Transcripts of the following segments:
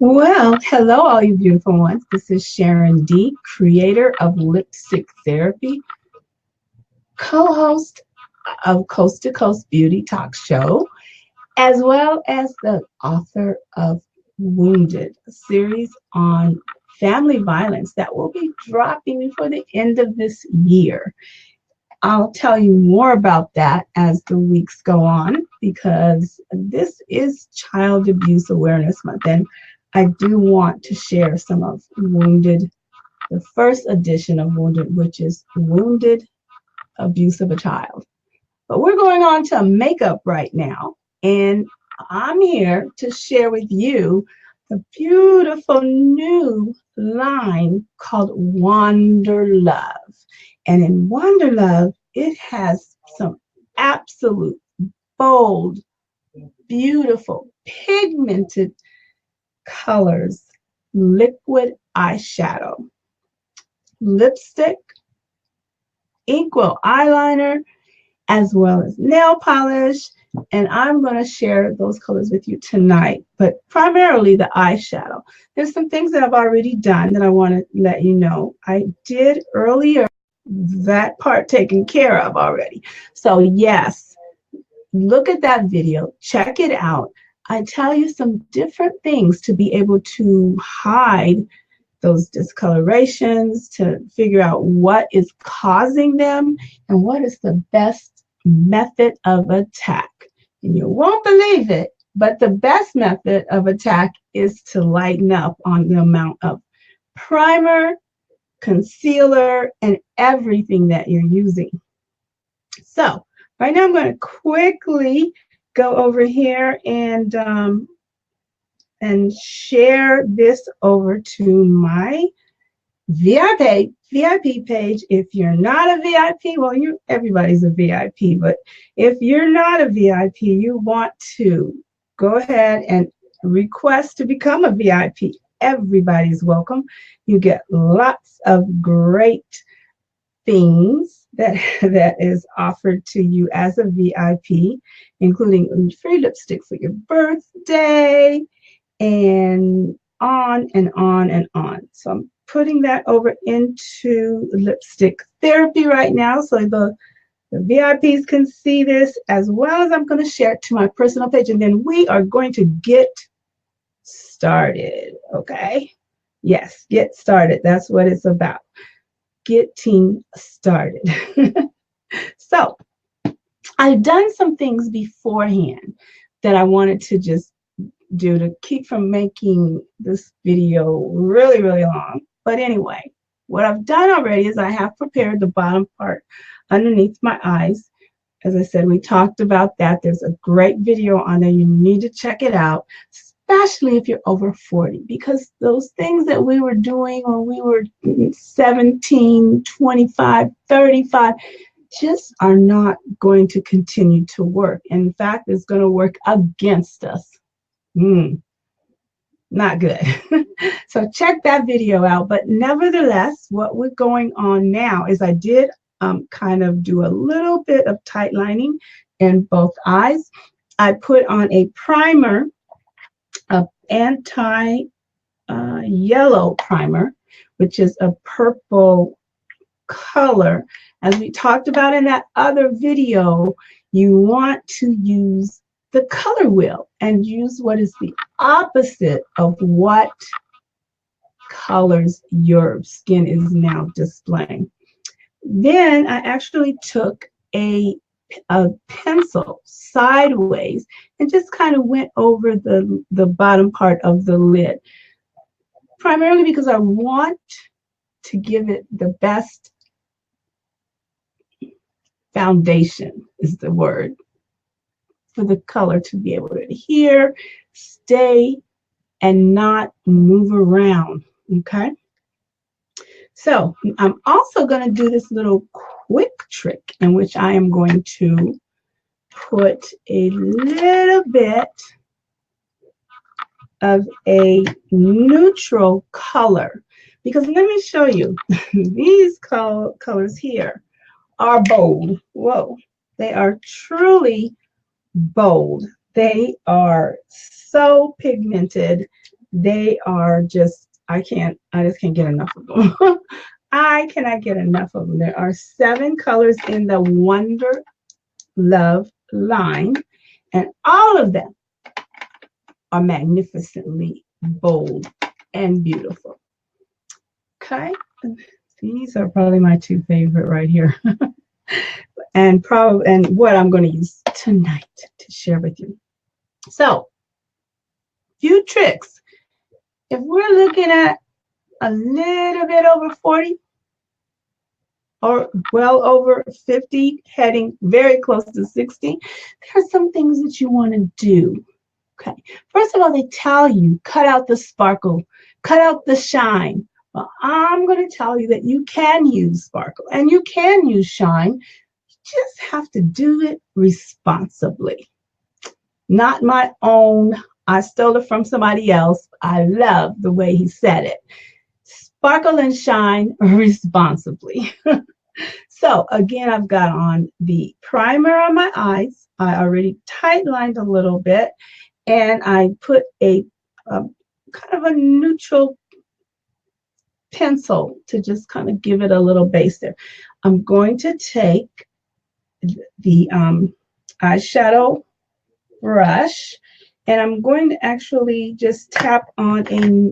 Well, hello, all you beautiful ones. This is SharenD, creator of Lipstick Therapy, co-host of Coast to Coast Beauty Talk Show, as well as the author of Wounded, a series on family violence that will be dropping before the end of this year. I'll tell you more about that as the weeks go on because this is Child Abuse Awareness Month, and I do want to share some of Wounded, the first edition of Wounded, which is Wounded Abuse of a Child. But we're going on to makeup right now, and I'm here to share with you the beautiful new line called Wander Love. And in Wander Love, it has some absolute bold, beautiful, pigmented colors, liquid eyeshadow, lipstick, inkwell eyeliner, as well as nail polish. And I'm going to share those colors with you tonight, but primarily the eyeshadow. There's some things that I've already done that I want to let you know. I did earlier that part taken care of already. So yes, look at that video, check it out. I tell you some different things to be able to hide those discolorations, to figure out what is causing them and what is the best method of attack. And you won't believe it, but the best method of attack is to lighten up on the amount of primer, concealer, and everything that you're using. So right now I'm going to quickly go over here and share this over to my VIP page. If you're not a VIP, well, everybody's a VIP, but if you're not a VIP, you want to go ahead and request to become a VIP. Everybody's welcome. You get lots of great things that is offered to you as a VIP, including free lipstick for your birthday, and on and on and on. So I'm putting that over into lipstick therapy right now so the VIPs can see this, as well as I'm going to share it to my personal page, and then we are going to get started, okay? Yes, get started. That's what it's about. Getting started. So I've done some things beforehand that I wanted to just do to keep from making this video really, really long. But anyway, what I've done already is I have prepared the bottom part underneath my eyes. As I said, we talked about that. There's a great video on there. You need to check it out, especially if you're over 40, because those things that we were doing when we were 17, 25, 35, just are not going to continue to work. In fact, it's going to work against us. Not good. So check that video out. But nevertheless, what we're going on now is I did kind of do a little bit of tight lining in both eyes. I put on a primer, an anti-yellow primer, which is a purple color. As we talked about in that other video, you want to use the color wheel and use what is the opposite of what colors your skin is now displaying. Then I actually took a pencil sideways and just kind of went over the bottom part of the lid, primarily because I want to give it the best foundation, is the word, for the color to be able to adhere, stay, and not move around, okay? So I'm also going to do this little quick trick in which I am going to put a little bit of a neutral color, because let me show you, these colors here are bold. Whoa, they are truly bold. They are so pigmented They are just, I just can't get enough of them. I cannot get enough of them. There are 7 colors in the Wonder Love line, and all of them are magnificently bold and beautiful. Okay, these are probably my 2 favorite right here. and what I'm going to use tonight to share with you. So, few tricks. If we're looking at a little bit over 40 or well over 50, heading very close to 60, there are some things that you want to do. Okay. First of all, they tell you, cut out the sparkle, cut out the shine. Well, I'm going to tell you that you can use sparkle and you can use shine. You just have to do it responsibly. Not my own. I stole it from somebody else. I love the way he said it. Sparkle and shine responsibly. So again, I've got on the primer on my eyes. I already tight lined a little bit, and I put a kind of a neutral pencil to just kind of give it a little base there. I'm going to take the eyeshadow brush, and I'm going to actually just tap on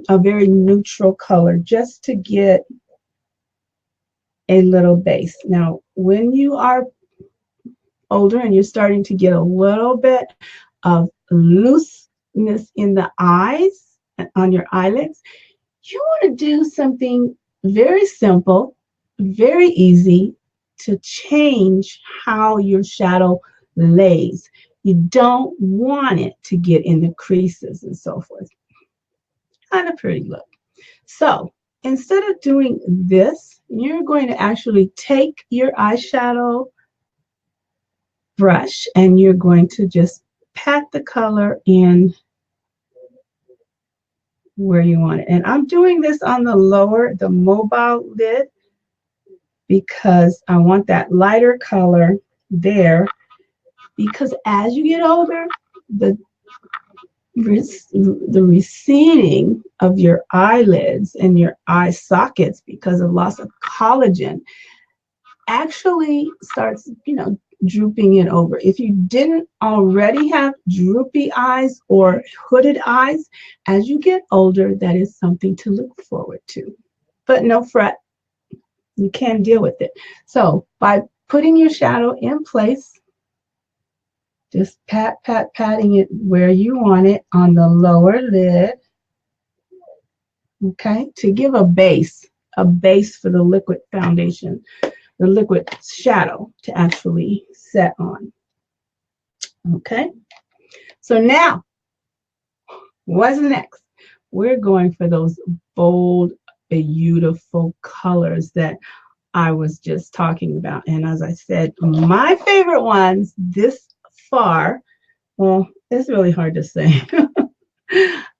a very neutral color just to get a little base. Now, when you are older and you're starting to get a little bit of looseness in the eyes and on your eyelids, you want to do something very simple, very easy to change how your shadow lays. You don't want it to get in the creases and so forth. Kind of pretty look. So instead of doing this, you're going to actually take your eyeshadow brush and you're going to just pat the color in where you want it. And I'm doing this on the mobile lid, because I want that lighter color there, because as you get older, the receding of your eyelids and your eye sockets because of loss of collagen actually starts, drooping it over. If you didn't already have droopy eyes or hooded eyes, as you get older, that is something to look forward to. But no fret, you can deal with it. So by putting your shadow in place, just patting it where you want it on the lower lid, okay, to give a base for the liquid foundation, the liquid shadow to actually set on. Okay, so now what's next? We're going for those bold, beautiful colors that I was just talking about. And as I said, my favorite ones this far, well, it's really hard to say.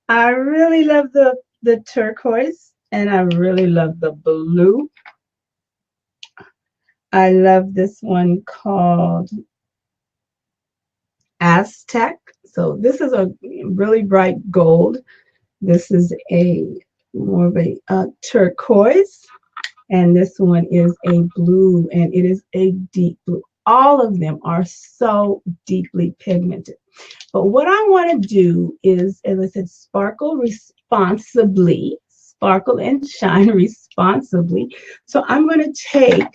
I really love the turquoise, and I really love the blue. I love this one called Aztec. So this is a really bright gold. This is more of a turquoise, and this one is a blue, and it is a deep blue. All of them are so deeply pigmented. But what I want to do is, as I said, sparkle responsibly, sparkle and shine responsibly. So I'm going to take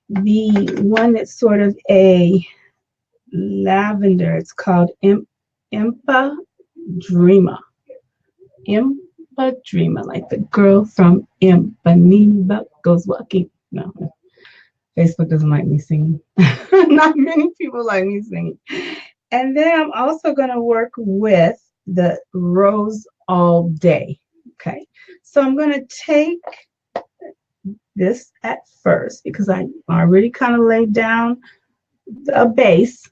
the one that's sort of a lavender. It's called Impa Dreamer. Impa Dreamer, like the girl from Ipanema goes walking. No, Facebook doesn't like me singing. Not many people like me singing. And then I'm also going to work with the Rose All Day. Okay, so I'm going to take this at first because I already kind of laid down a base,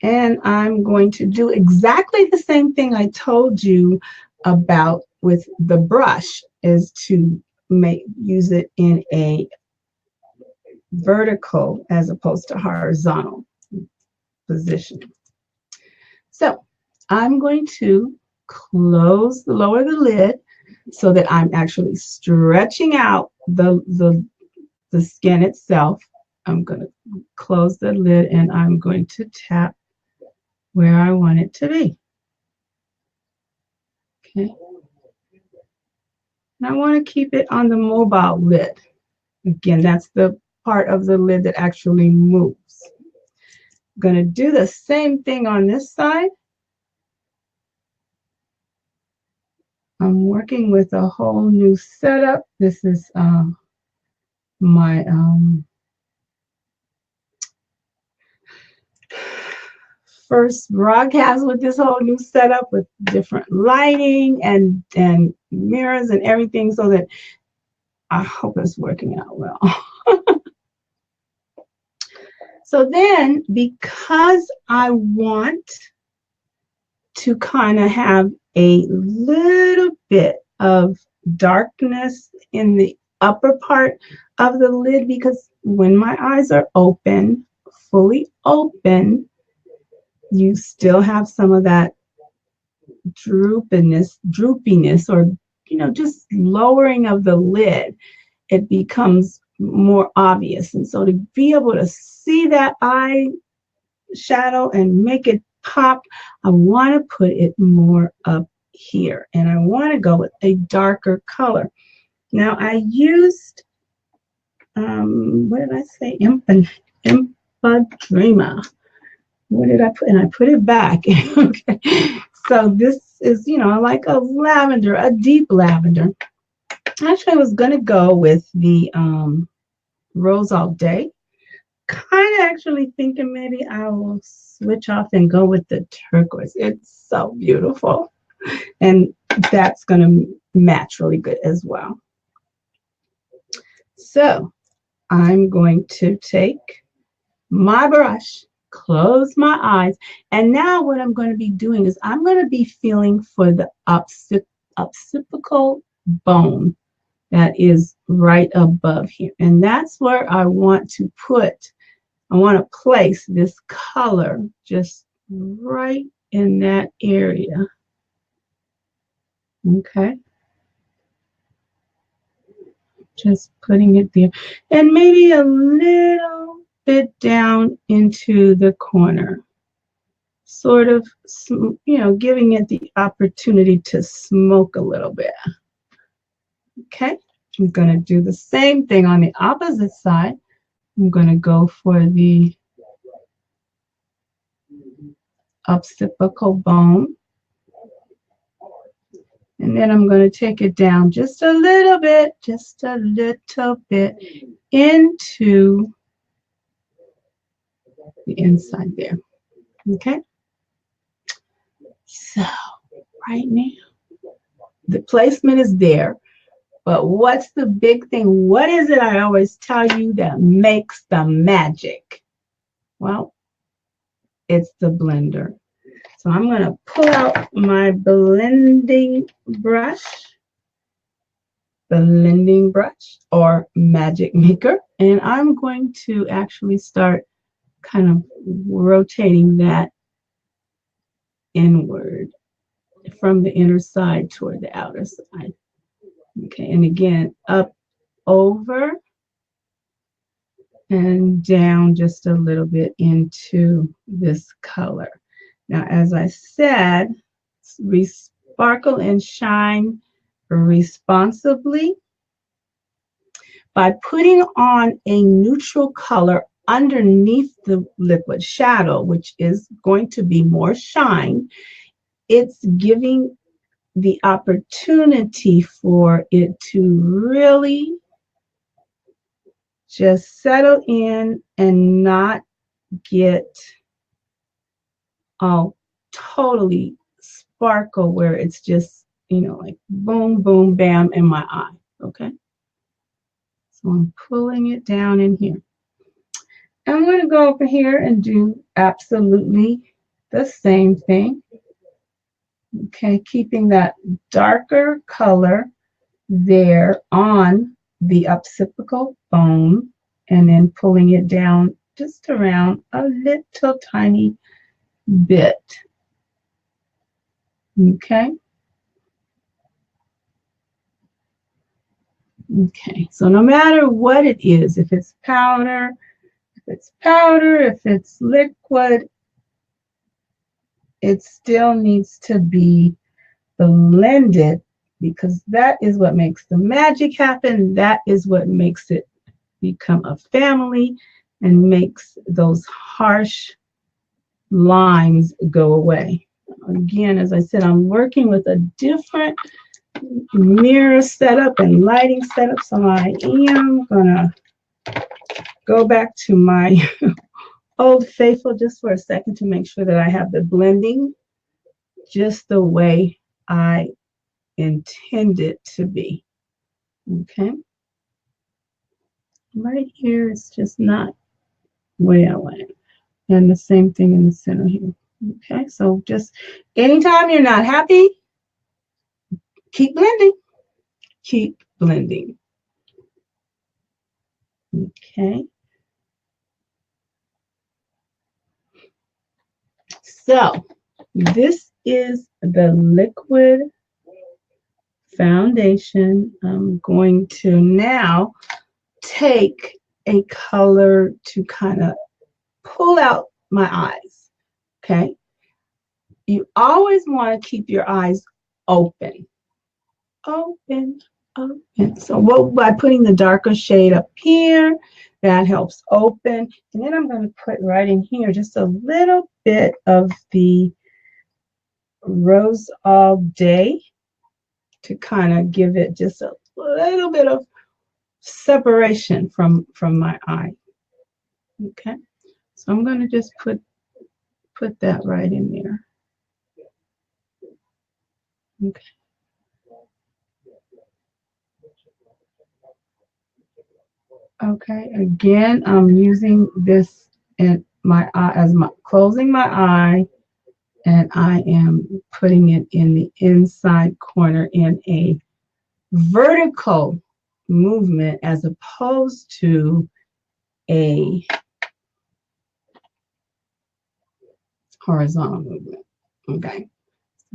and I'm going to do exactly the same thing I told you about with the brush, is to use it in a vertical as opposed to horizontal position. So I'm going to lower the lid so that I'm actually stretching out the skin itself. I'm going to close the lid and I'm going to tap where I want it to be. Okay. And I want to keep it on the mobile lid. Again, that's the part of the lid that actually moves. I'm going to do the same thing on this side. I'm working with a whole new setup. This is my first broadcast with this whole new setup with different lighting and mirrors and everything, so that I hope it's working out well. So then, because I want to kind of have a little bit of darkness in the upper part of the lid, because when my eyes are open, fully open, you still have some of that droopiness, or, just lowering of the lid. It becomes more obvious. And so to be able to see that eye shadow and make it pop, I want to put it more up here. And I want to go with a darker color. Now I used, what did I say? Empedrima. What did I put? And I put it back. Okay. So this is, like a lavender, a deep lavender. Actually, I was going to go with the Rose All Day. Kind of actually thinking maybe I will switch off and go with the turquoise. It's so beautiful. And that's going to match really good as well. So I'm going to take my brush, close my eyes, and now what I'm going to be doing is I'm going to be feeling for the occipital bone that is right above here. And that's where I want to place this color just right in that area. Okay. Just putting it there. And maybe a little bit down into the corner. Sort of, giving it the opportunity to smoke a little bit. Okay. I'm going to do the same thing on the opposite side. I'm going to go for the occipital bone. And then I'm going to take it down just a little bit into the inside there. Okay. So right now, the placement is there. But what's the big thing? What is it I always tell you that makes the magic? Well, it's the blender. So I'm going to pull out my blending brush or magic maker, and I'm going to actually start kind of rotating that inward from the inner side toward the outer side. Okay, and again, up, over, and down just a little bit into this color. Now, as I said, sparkle and shine responsibly. By putting on a neutral color underneath the liquid shadow, which is going to be more shine, it's giving the opportunity for it to really just settle in and not get all totally sparkle where it's just, like boom, boom, bam in my eye. Okay. So I'm pulling it down in here. I'm going to go over here and do absolutely the same thing. Okay, keeping that darker color there on the occipital bone and then pulling it down just around a little tiny bit. Okay. Okay. So no matter what it is, if it's powder, if it's liquid, it still needs to be blended, because that is what makes the magic happen. That is what makes it become a family and makes those harsh lines go away. Again, as I said, I'm working with a different mirror setup and lighting setup, so I am gonna go back to my Old Faithful just for a second to make sure that I have the blending just the way I intend it to be. Okay. Right here, it's just not where I want it. And the same thing in the center here. Okay, so just anytime you're not happy, keep blending. Keep blending. Okay. So this is the liquid foundation. I'm going to now take a color to kind of pull out my eyes. Okay. You always want to keep your eyes open. Open, open. So by putting the darker shade up here, that helps open. And then I'm going to put right in here just a little bit of the Rose All Day to kind of give it just a little bit of separation from my eye. Okay, so I'm going to just put that right in there. Okay. Okay, again, I'm using this in my eye as my closing my eye, and I am putting it in the inside corner in a vertical movement as opposed to a horizontal movement. Okay,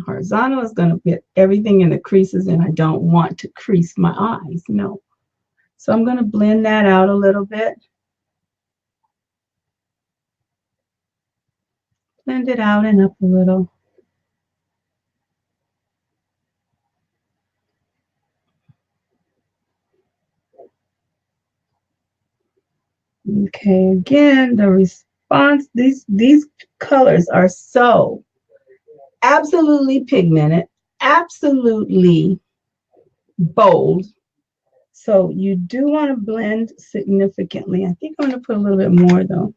horizontal is going to get everything in the creases, and I don't want to crease my eyes. No. So I'm going to blend that out a little bit. Blend it out and up a little. Okay, again, the response, these colors are so absolutely pigmented, absolutely bold. So you do want to blend significantly. I think I'm going to put a little bit more though.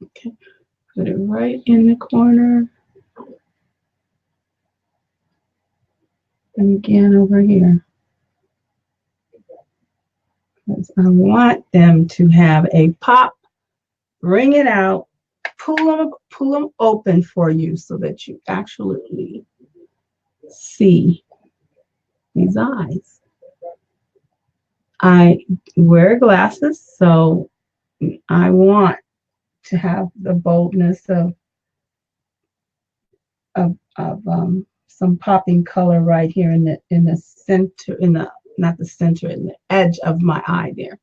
Okay, put it right in the corner. And again over here. Because I want them to have a pop. Bring it out. Pull them open for you so that you actually see these eyes. I wear glasses, so I want to have the boldness of some popping color right here in the center, not the center, in the edge of my eye there.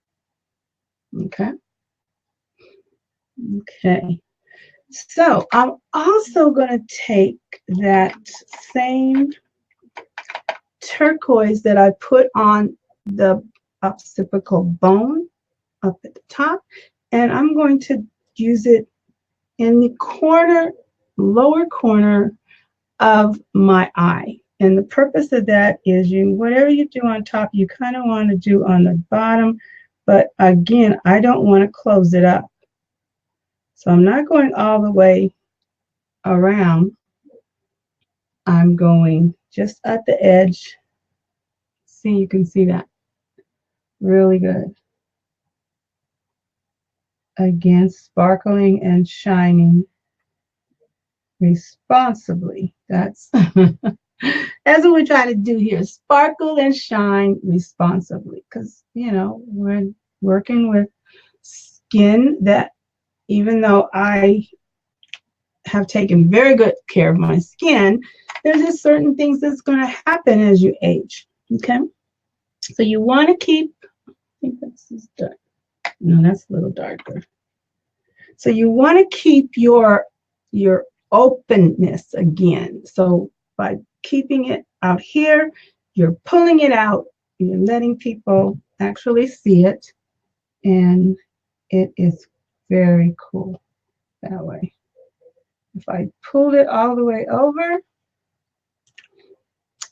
Okay. Okay. So I'm also going to take that same turquoise that I put on the occipital bone up at the top, and I'm going to use it in the corner, lower corner of my eye. And the purpose of that is whatever you do on top, you kind of want to do on the bottom. But again, I don't want to close it up. So I'm not going all the way around. I'm going just at the edge. See, you can see that. Really good. Again, sparkling and shining responsibly. That's that's what we're trying to do here. Sparkle and shine responsibly. Because, we're working with skin that, even though I have taken very good care of my skin, there's just certain things that's going to happen as you age. Okay? So you want to keep, I think this is dark. No, that's a little darker. So you want to keep your openness again. So by keeping it out here, you're pulling it out, you're letting people actually see it, and it is very cool that way. If I pulled it all the way over,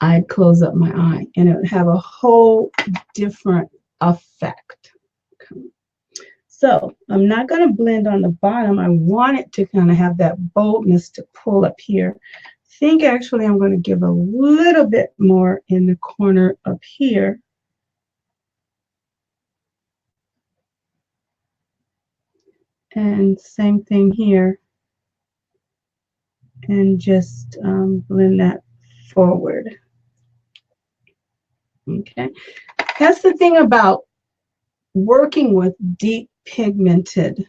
I'd close up my eye and it would have a whole different effect. Okay. So I'm not going to blend on the bottom. I want it to kind of have that boldness to pull up here. I think actually I'm going to give a little bit more in the corner up here. And same thing here. And just blend that forward. Okay. That's the thing about working with deep pigmented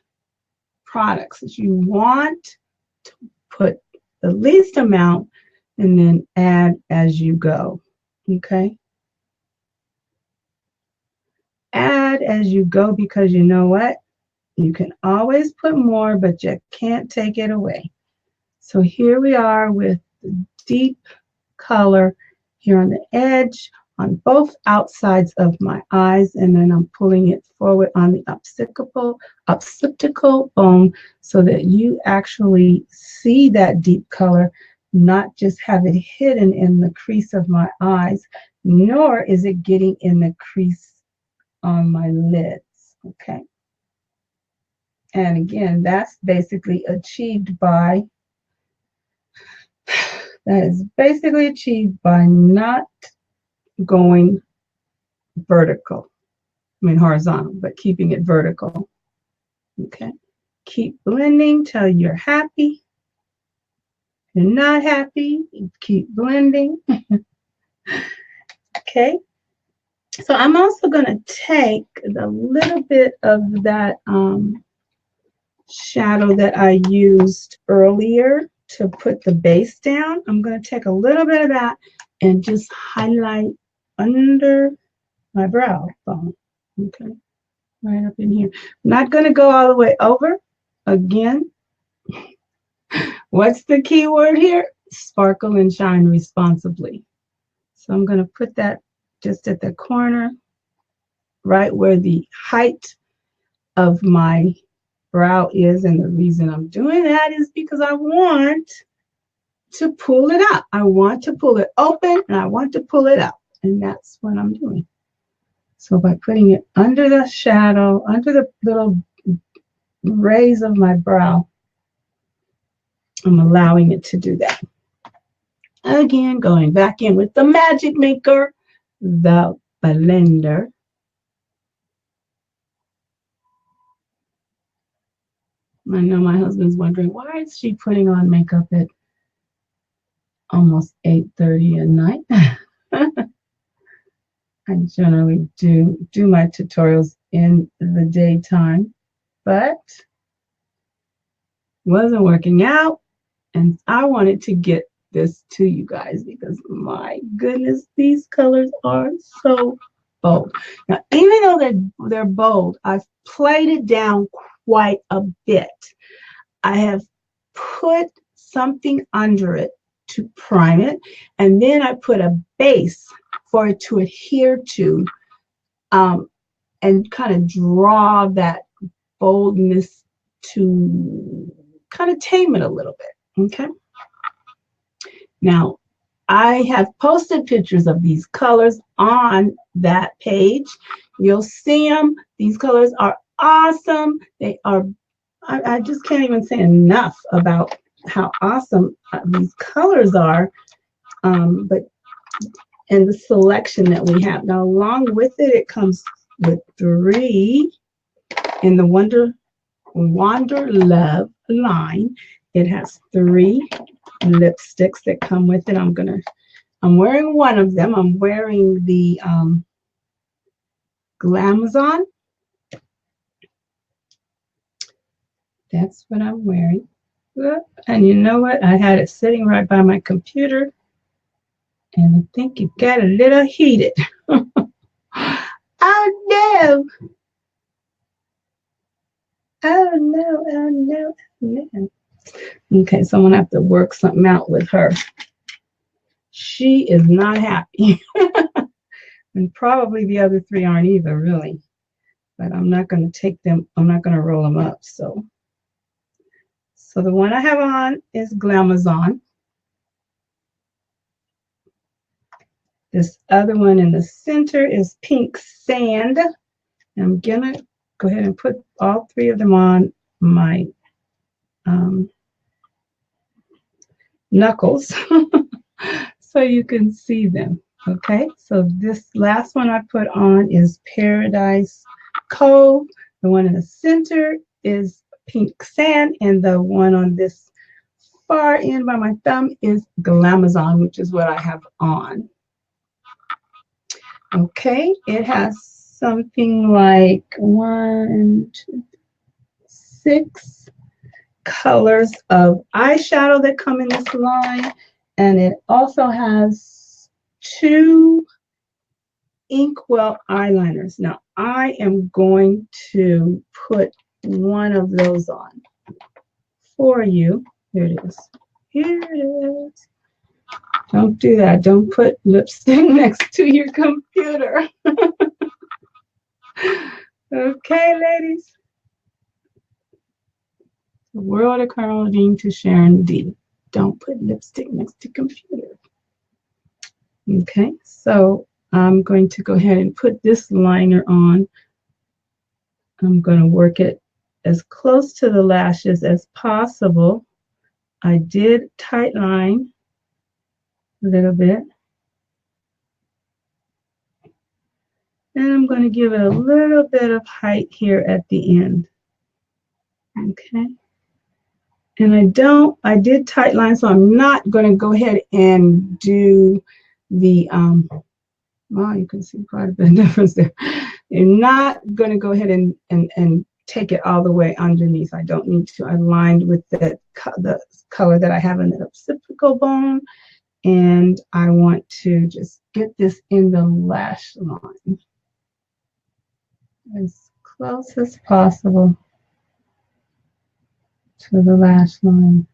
products, is you want to put the least amount and then add as you go. Okay. Add as you go, because you know what? You can always put more, but you can't take it away. So here we are with the deep color here on the edge, on both outsides of my eyes, and then I'm pulling it forward on the occipital bone so that you actually see that deep color, not just have it hidden in the crease of my eyes, nor is it getting in the crease on my lids. Okay. And again, that's basically achieved by not going vertical. I mean horizontal, but keeping it vertical. Okay. Keep blending till you're happy. If you're not happy, keep blending. Okay. So I'm also going to take a little bit of that shadow that I used earlier to put the base down. I'm going to take a little bit of that and just highlight under my brow bone. Okay, right up in here. I'm not going to go all the way over. Again, what's the key word here? Sparkle and shine responsibly. So I'm going to put that just at the corner, right where the height of my brow is. And the reason I'm doing that is because I want to pull it out. I want to pull it open and I want to pull it out. And that's what I'm doing. So by putting it under the shadow, under the little rays of my brow, I'm allowing it to do that. Again, going back in with the magic maker, the blender. I know my husband's wondering, why is she putting on makeup at almost 8:30 at night? I generally do my tutorials in the daytime, but wasn't working out, and I wanted to get this to you guys because my goodness, these colors are so bold. Now, even though they're bold, I've played it down quite a bit. I have put something under it to prime it, and then I put a base for it to adhere to and kind of draw that boldness to kind of tame it a little bit. Okay. Now, I have posted pictures of these colors on that page. You'll see them. These colors are awesome. They are, I just can't even say enough about how awesome these colors are. But and the selection that we have. Now, along with it, it comes with 3 in the Wonder Love line. It has 3 lipsticks that come with it. I'm wearing one of them. I'm wearing the Glamazon. That's what I'm wearing. And you know what? I had it sitting right by my computer, and I think it got a little heated. Oh no! Oh no! Oh no! Oh no! Okay, so I'm gonna have to work something out with her. She is not happy, and probably the other three aren't either, really. But I'm not gonna take them. I'm not gonna roll them up. So the one I have on is Glamazon. This other one in the center is Pink Sand. I'm gonna go ahead and put all three of them on my knuckles so you can see them. Okay, so this last one I put on is Paradise Cove. The one in the center is Pink Sand, and the one on this far end by my thumb is Glamazon, which is what I have on. Okay, it has something like 1, 2, 6 colors of eyeshadow that come in this line, and it also has 2 inkwell eyeliners. Now I am going to put one of those on for you. Here it is. Here it is. Don't do that. Don't put lipstick next to your computer. Okay, ladies. The world according to SharenD. Don't put lipstick next to computer. Okay, so I'm going to go ahead and put this liner on. I'm going to work it as close to the lashes as possible. I did tight line a little bit. And I'm going to give it a little bit of height here at the end. Okay. And I did tight line, so I'm not going to go ahead and do the, well, you can see quite a bit of difference there. You're not going to go ahead and take it all the way underneath. I don't need to. I lined with the color that I have in the occipital bone, and I want to just get this in the lash line as close as possible to the lash line.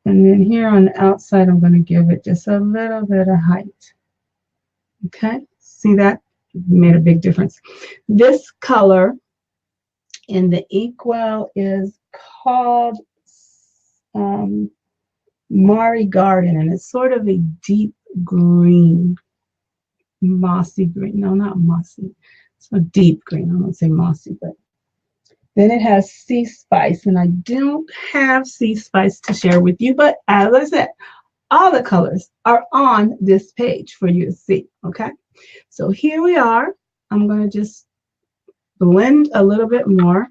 And then here on the outside, I'm going to give it just a little bit of height. Okay, see that? Made a big difference. This color in the Equal is called Mari Garden, and it's sort of a deep green, mossy green. No, not mossy. It's a deep green. I won't say mossy, but then it has Sea Spice, and I don't have Sea Spice to share with you, but as I said, all the colors are on this page for you to see, okay? So here we are. I'm going to just blend a little bit more.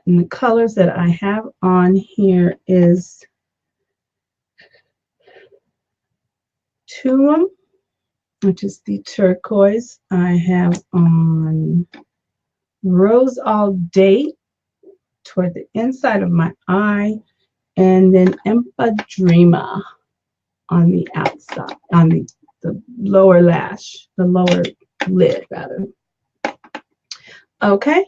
And the colors that I have on here is Tuum, which is the turquoise. I have on Rose All Day toward the inside of my eye, and then Empadrima on the outside, on the lower lash, the lower lid rather. Okay,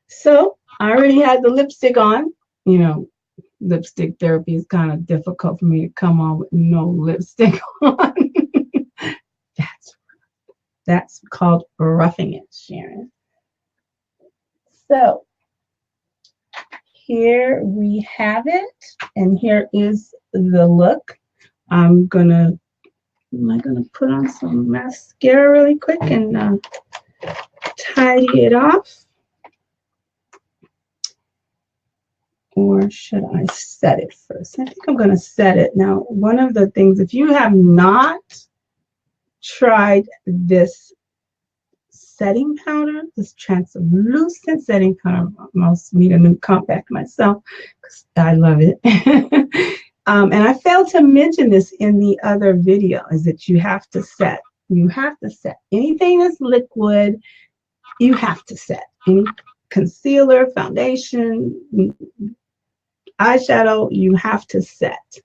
so I already had the lipstick on. You know, lipstick therapy is kind of difficult for me to come on with no lipstick on. That's called roughing it, Sharon. So here we have it, and here is the look. Am I gonna put on some mascara really quick and tidy it off? Or should I set it first? I think I'm gonna set it. Now, one of the things, if you have not tried this setting powder, this translucent setting powder, I almost need a new compact myself because I love it. And I failed to mention this in the other video, is that you have to set You have to set. Anything that's liquid, you have to set. Any concealer, foundation, eyeshadow, you have to set.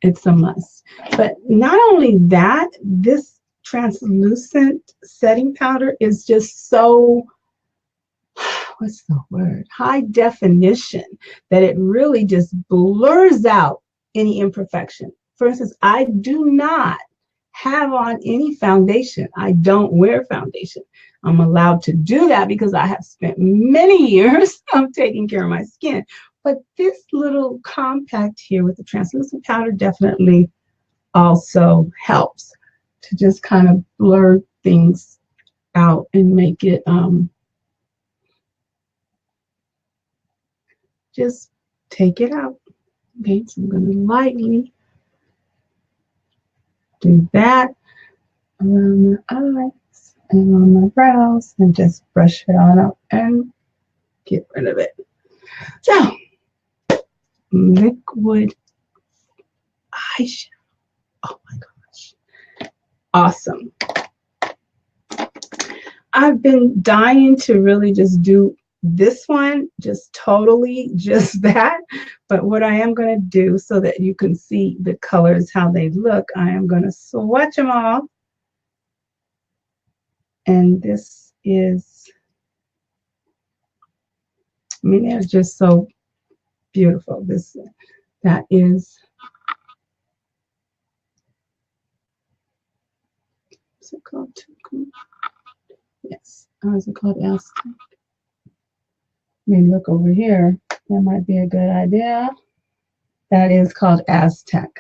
It's a must. But not only that, this translucent setting powder is just so, what's the word? High definition, that it really just blurs out any imperfection. For instance, I do not have on any foundation. I don't wear foundation. I'm allowed to do that because I have spent many years of taking care of my skin. But this little compact here with the translucent powder definitely also helps to just kind of blur things out and make it just take it out. Okay, so I'm going to lightly do that around my eyes and on my brows and just brush it on up and get rid of it. So, liquid eyeshadow. Oh my gosh. Awesome. I've been dying to really just do this one, just totally just that. But what I am going to do so that you can see the colors, how they look, I am going to swatch them all. And this is, I mean, they're just so beautiful. That is, what's it called? Yes. How's it called? Aztec. Maybe look over here. That might be a good idea. That is called Aztec.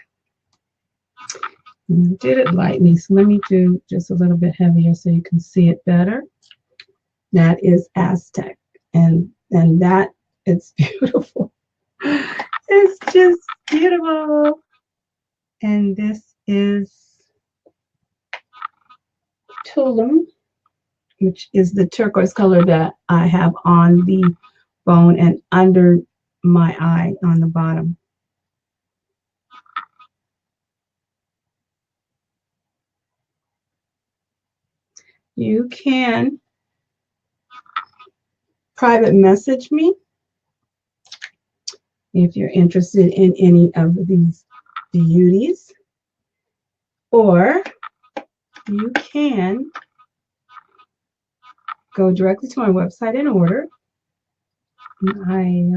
And I did it lightly, so let me do just a little bit heavier so you can see it better. That is Aztec, and that, it's beautiful. It's just beautiful. And this is Tulum, which is the turquoise color that I have on the bone and under my eye on the bottom. You can private message me if you're interested in any of these beauties, or you can go directly to my website and order. I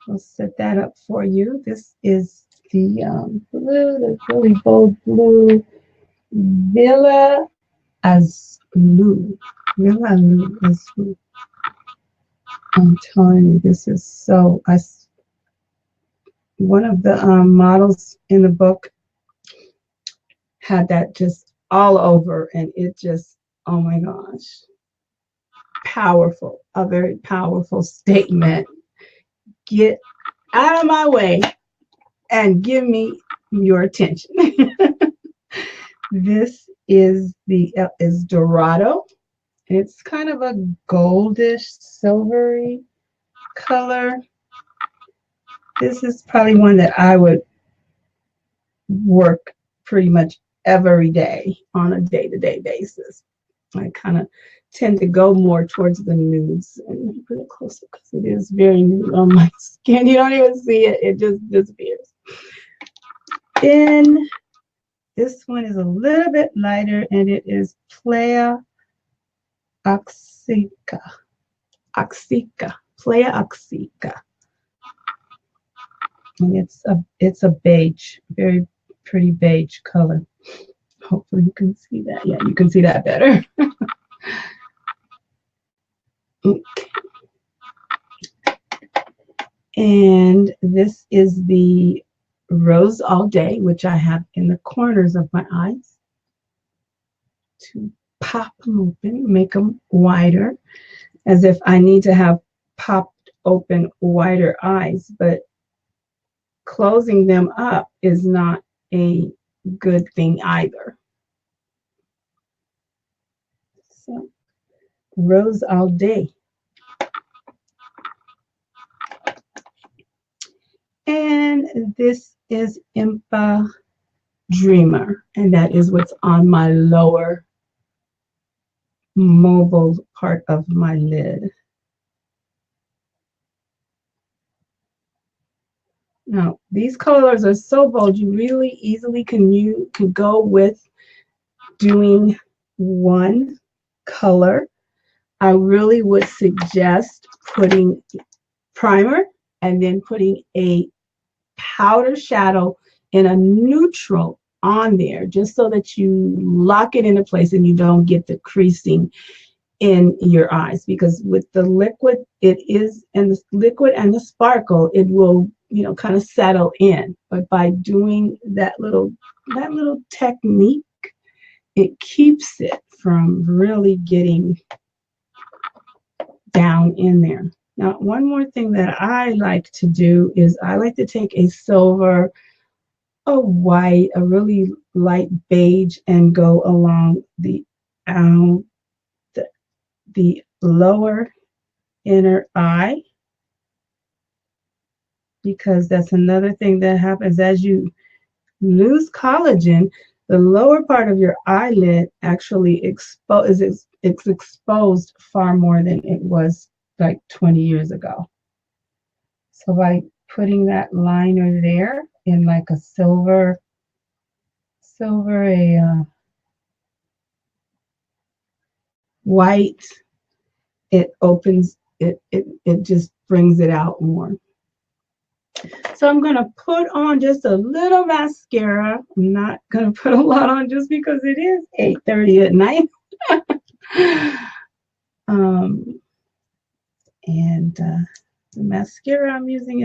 will set that up for you. This is the blue, the really bold blue, Villa Azul. Villa Azul. I'm telling you, this is so. One of the models in the book had that just all over, and it just, oh my gosh, powerful, a very powerful statement. Get out of my way and give me your attention. This is Dorado. It's kind of a goldish, silvery color. This is probably one that I would work pretty much every day on a day-to-day basis. I kind of tend to go more towards the nudes. And let me put it closer because it is very nude on my skin. You don't even see it. It just disappears. Then this one is a little bit lighter, and it is Playa Oxica. Playa Oxica. And it's a beige, very pretty beige color. Hopefully you can see that. Yeah, you can see that better. Okay. And this is the Rose All Day, which I have in the corners of my eyes to pop them open, make them wider, as if I need to have popped open wider eyes, but closing them up is not a good thing either. So, Rose All Day. And this is Impa Dreamer, and that is what's on my lower mobile part of my lid. Now, these colors are so bold, you really easily can go with doing one color. I really would suggest putting primer and then putting a powder shadow in a neutral on there, just so that you lock it into place and you don't get the creasing in your eyes, because with the liquid, and the liquid and the sparkle, it will, kind of settle in. But by doing that little technique, it keeps it from really getting down in there. Now, one more thing that I like to do is I like to take a silver, a white, a really light beige, and go along the lower inner eye, because that's another thing that happens as you lose collagen. The lower part of your eyelid actually it's exposed far more than it was like 20 years ago. So by putting that liner there in like a silver, white, it opens it just brings it out more. So I'm going to put on just a little mascara. I'm not going to put a lot on just because it is 8:30 at night. The mascara I'm using,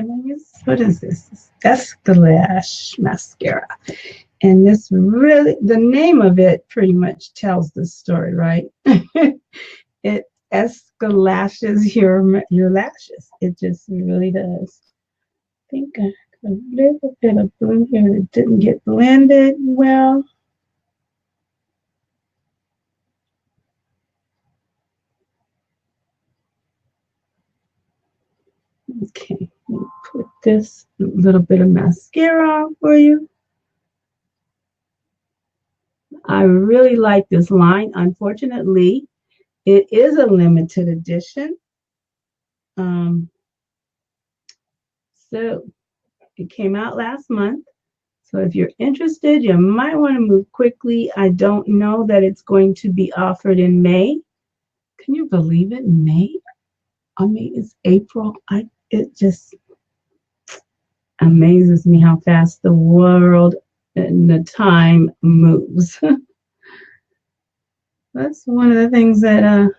what is this? Escalash mascara. And this really, the name of it pretty much tells the story, right? It escalashes your lashes. It just really does. I think I got a little bit of blue here that didn't get blended well. Okay, let me put this little bit of mascara on for you. I really like this line. Unfortunately, it is a limited edition. So it came out last month. So if you're interested, you might want to move quickly. I don't know that it's going to be offered in May. Can you believe it? May? I mean, it's April. It just amazes me how fast the world and the time moves. That's one of the things that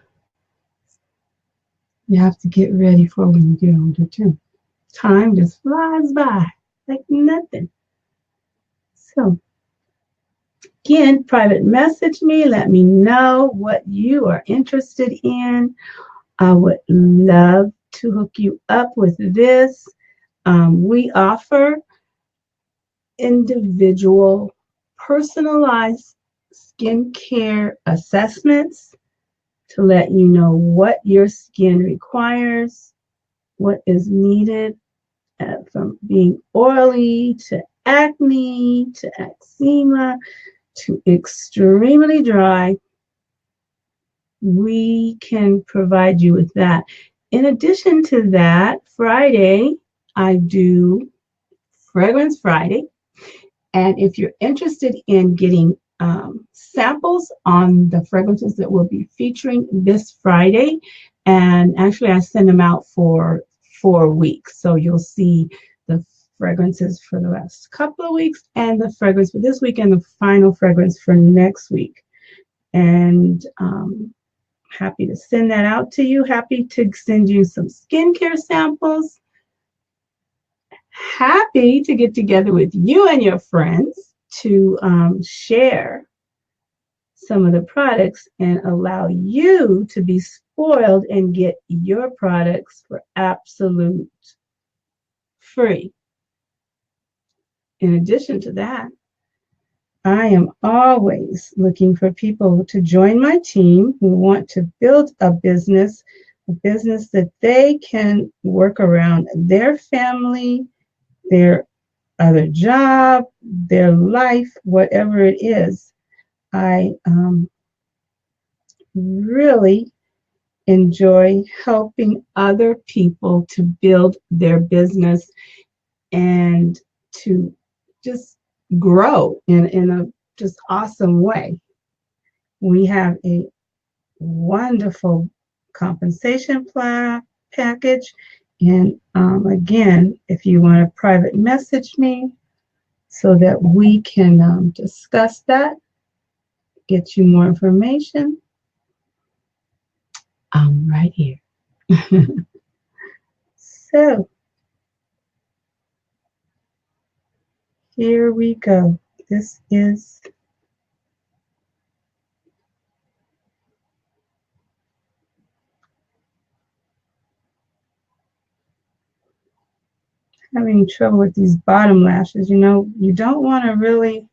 you have to get ready for when you get older too. Time just flies by like nothing. So again, private message me. Let me know what you are interested in. I would love to hook you up with this. We offer individual, personalized skincare assessments to let you know what your skin requires, what is needed, from being oily to acne to eczema to extremely dry. We can provide you with that. In addition to that, Friday, I do Fragrance Friday. And if you're interested in getting samples on the fragrances that we'll be featuring this Friday, and actually I send them out for 4 weeks. So you'll see the fragrances for the last couple of weeks and the fragrance for this week and the final fragrance for next week. And happy to send that out to you. Happy to send you some skincare samples. Happy to get together with you and your friends to share some of the products and allow you to be spoiled and get your products for absolute free. In addition to that, I am always looking for people to join my team who want to build a business that they can work around their family, their other job, their life, whatever it is. I really enjoy helping other people to build their business and to just grow in a just awesome way. We have a wonderful compensation plan package. And again, if you want to private message me so that we can discuss that, get you more information, I'm right here. So here we go. This is having trouble with these bottom lashes. You know, you don't want to really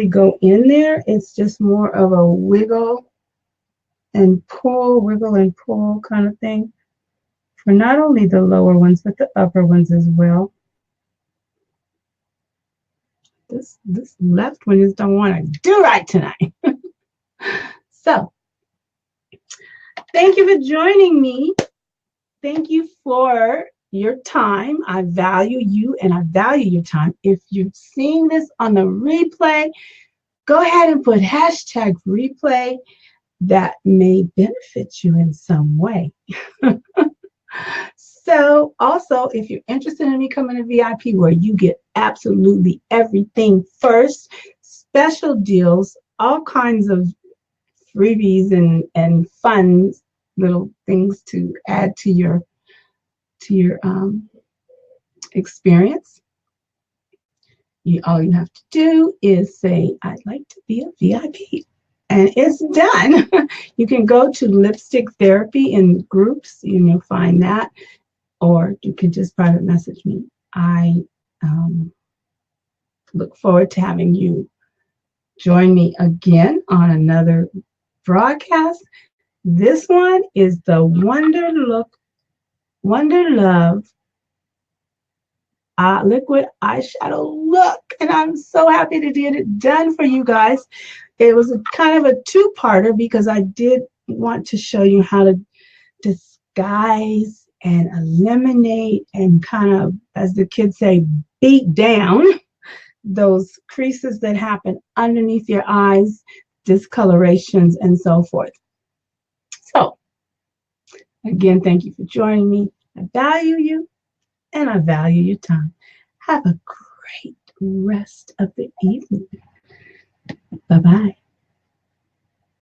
go in there. It's just more of a wiggle and pull kind of thing for not only the lower ones, but the upper ones as well. This left one just don't want to do right tonight. So, thank you for joining me. Thank you for your time. I value you and I value your time. If you're seeing this on the replay, go ahead and put hashtag replay. That may benefit you in some way. So also, if you're interested in becoming a VIP where you get absolutely everything first, special deals, all kinds of freebies and fun little things to add to your experience. All you have to do is say, I'd like to be a VIP. And it's done. You can go to Lipstick Therapy in groups, and you'll find that. Or you can just private message me. I look forward to having you join me again on another broadcast. This one is the Wonder Love liquid eyeshadow look, and I'm so happy to get it done for you guys. It was a kind of a two-parter because I did want to show you how to disguise and eliminate and kind of, as the kids say, beat down those creases that happen underneath your eyes, discolorations, and so forth. So, again, thank you for joining me. I value you and I value your time. Have a great rest of the evening. Bye-bye.